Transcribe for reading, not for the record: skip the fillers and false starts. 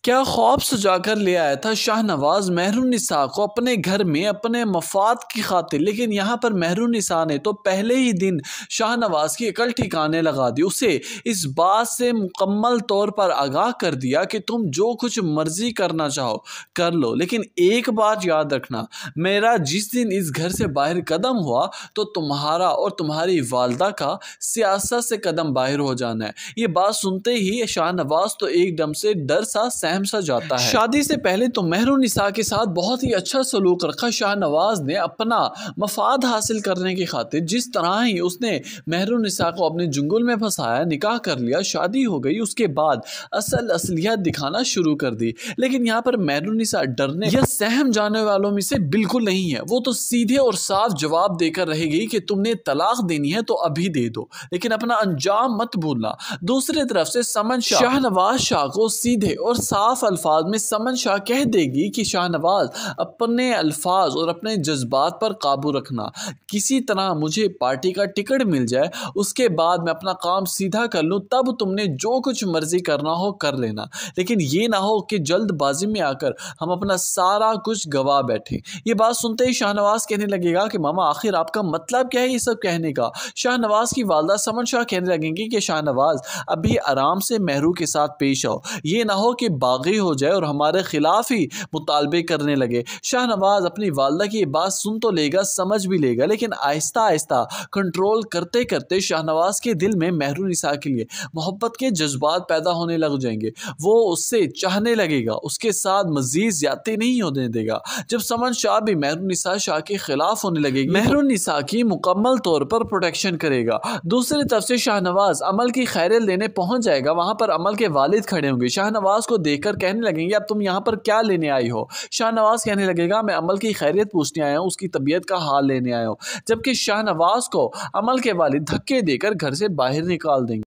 क्या ख्वाब सजाकर ले आया था शाहनवाज महरुनिसा को अपने घर में अपने मफाद की खातिर, लेकिन यहाँ पर महरुनिसा ने तो पहले ही दिन शाहनवाज की अकल ठिकाने लगा दी। उसे इस बात से मुकम्मल तौर पर आगाह कर दिया कि तुम जो कुछ मर्जी करना चाहो कर लो, लेकिन एक बात याद रखना, मेरा जिस दिन इस घर से बाहर कदम हुआ तो तुम्हारा और तुम्हारी वालदा का सियासत से कदम बाहर हो जाना है। ये बात सुनते ही शाहनवाज तो एकदम से डर सा सहम सा जाता है। शादी से पहले तो महरुनिसा के साथ बहुत ही अच्छा सलूक रखा शाहनवाज ने अपना मफाद हासिल करने की खातिर। जिस तरह ही उसने महरुनिसा को अपने जुंगल में फंसाया, निकाह कर लिया, शादी हो गई, उसके बाद असलियत दिखाना शुरू कर दी। लेकिन यहाँ पर महरुनिसा डरने या सहम जाने वालों में से बिल्कुल नहीं है। वो तो सीधे और साफ जवाब देकर रहेगी कि तुमने तलाक देनी है तो अभी दे दो, लेकिन अपना अंजाम मत भूलना। दूसरी तरफ से समन शाहनवाज शाह को सीधे और साफ अल्फाज में समन शाह कह देगी कि शाहनवाज अपने अल्फाज और अपने जज्बात पर काबू रखना, किसी तरह मुझे पार्टी का टिकट मिल जाए, उसके बाद मैं अपना काम सीधा कर लूँ, तब तुमने जो कुछ मर्जी करना हो कर लेना, लेकिन ये ना हो कि जल्दबाजी में आकर हम अपना सारा कुछ गवा बैठे। ये बात सुनते ही शाहनवाज कहने लगेगा कि मामा आखिर आपका मतलब क्या है ये सब कहने का। शाहनवाज की वालदा समन शाह कहने लगेंगी कि शाहनवाज अभी आराम से महरू के साथ पेश आओ, ये ना हो कि बागी हो जाए और हमारे खिलाफ ही मुतालबे करने लगे। शाहनवाज अपनी वालदा की बात सुन तो लेगा, समझ भी लेगा, लेकिन आहिस्ता आहिस्ता कंट्रोल करते करते शाहनवाज के दिल में महरुनिसा के लिए मोहब्बत के जज्बात पैदा होने लग जाएंगे। वो उससे चाहने लगेगा, उसके साथ मजीद ज्यादती नहीं होने देगा। जब समन शाह भी महरुनिसा शाह के खिलाफ होने लगेगी, महरुनिसा की मुकम्मल तौर पर प्रोटेक्शन करेगा। दूसरी तरफ से शाहनवाज अमल की खैरियत लेने पहुंच जाएगा। वहां पर अमल के वालिद खड़े होंगे, शाहनवाज को देखकर कहने लगेंगे अब तुम यहाँ पर क्या लेने आई हो। शाहनवाज कहने लगेगा मैं अमल की खैरियत पूछने आया हूँ, उसकी तबीयत का हाल लेने आया हूँ। जबकि शाहनवाज को अमल के वालिद धक्के देकर घर से बाहर निकाल देंगे।